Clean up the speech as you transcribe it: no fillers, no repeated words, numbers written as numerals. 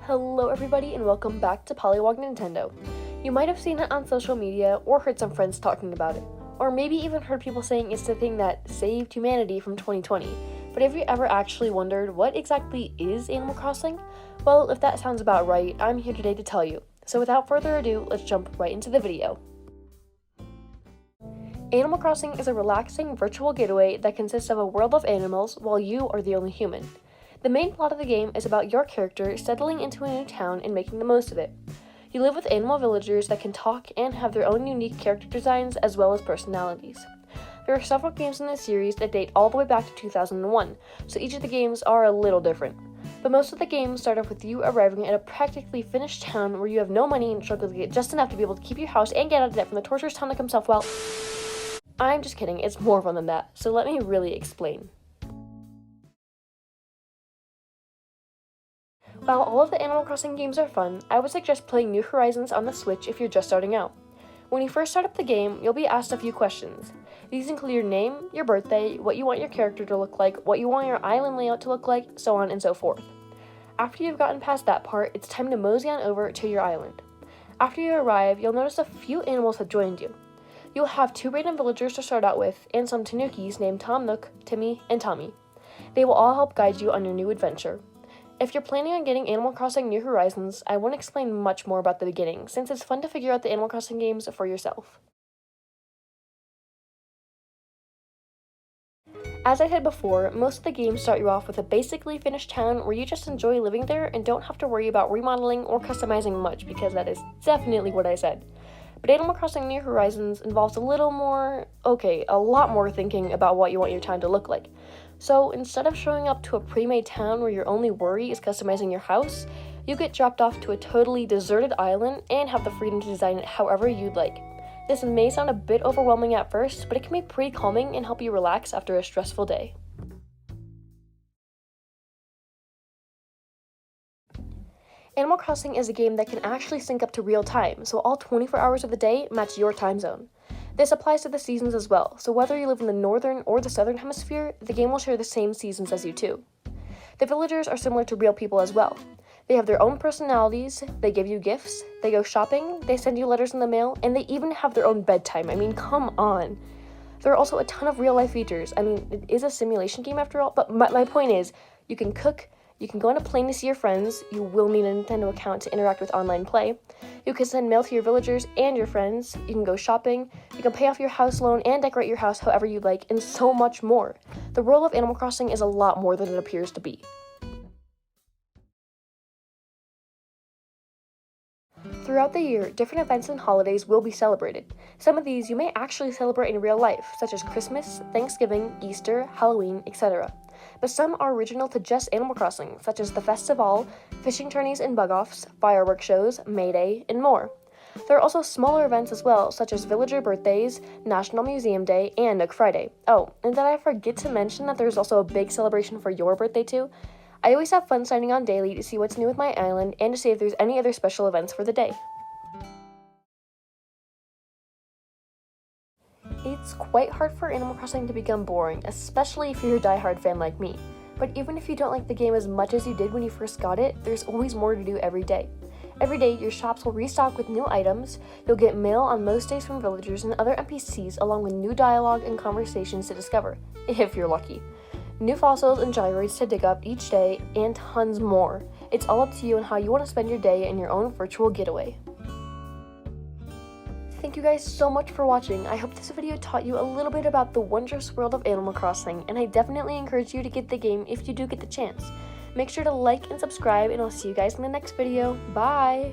Hello everybody and welcome back to Pollywogntdo. You might have seen it on social media or heard some friends talking about it, or maybe even heard people saying it's the thing that saved humanity from 2020. But have you ever actually wondered what exactly is Animal Crossing? Well, if that sounds about right, I'm here today to tell you. So without further ado, let's jump right into the video. Animal Crossing is a relaxing virtual getaway that consists of a world of animals while you are the only human. The main plot of the game is about your character settling into a new town and making the most of it. You live with animal villagers that can talk and have their own unique character designs as well as personalities. There are several games in this series that date all the way back to 2001, so each of the games are a little different. But most of the games start off with you arriving at a practically finished town where you have no money and struggle to get just enough to be able to keep your house and get out of debt from the torturous town like himself. Well, I'm just kidding, it's more fun than that, so let me really explain. While all of the Animal Crossing games are fun, I would suggest playing New Horizons on the Switch if you're just starting out. When you first start up the game, you'll be asked a few questions. These include your name, your birthday, what you want your character to look like, what you want your island layout to look like, so on and so forth. After you've gotten past that part, it's time to mosey on over to your island. After you arrive, you'll notice a few animals have joined you. You'll have 2 random villagers to start out with, and some Tanukis named Tom Nook, Timmy, and Tommy. They will all help guide you on your new adventure. If you're planning on getting Animal Crossing New Horizons, I won't explain much more about the beginning, since it's fun to figure out the Animal Crossing games for yourself. As I said before, most of the games start you off with a basically finished town where you just enjoy living there and don't have to worry about remodeling or customizing much, because that is definitely what I said. But Animal Crossing New Horizons involves a lot more thinking about what you want your town to look like. So instead of showing up to a pre-made town where your only worry is customizing your house, you get dropped off to a totally deserted island and have the freedom to design it however you'd like. This may sound a bit overwhelming at first, but it can be pretty calming and help you relax after a stressful day. Animal Crossing is a game that can actually sync up to real time, so all 24 hours of the day match your time zone. This applies to the seasons as well, so whether you live in the northern or the southern hemisphere, the game will share the same seasons as you too. The villagers are similar to real people as well. They have their own personalities, they give you gifts, they go shopping, they send you letters in the mail, and they even have their own bedtime. I mean, come on. There are also a ton of real life features. I mean, it is a simulation game after all, but my point is, you can cook, you can go on a plane to see your friends, you will need a Nintendo account to interact with online play, you can send mail to your villagers and your friends, you can go shopping, you can pay off your house loan and decorate your house however you like, and so much more. The world of Animal Crossing is a lot more than it appears to be. Throughout the year, different events and holidays will be celebrated. Some of these you may actually celebrate in real life, such as Christmas, Thanksgiving, Easter, Halloween, etc. But some are original to just Animal Crossing, such as the Festival, fishing tourneys and bug-offs, fireworks shows, May Day, and more. There are also smaller events as well, such as Villager Birthdays, National Museum Day, and Nook Friday. Oh, and did I forget to mention that there's also a big celebration for your birthday too? I always have fun signing on daily to see what's new with my island and to see if there's any other special events for the day. It's quite hard for Animal Crossing to become boring, especially if you're a die-hard fan like me. But even if you don't like the game as much as you did when you first got it, there's always more to do every day. Every day, your shops will restock with new items, you'll get mail on most days from villagers and other NPCs along with new dialogue and conversations to discover, if you're lucky. New fossils and gyroids to dig up each day, and tons more. It's all up to you on how you want to spend your day in your own virtual getaway. Thank you guys so much for watching. I hope this video taught you a little bit about the wondrous world of Animal Crossing, and I definitely encourage you to get the game if you do get the chance. Make sure to like and subscribe, and I'll see you guys in the next video. Bye!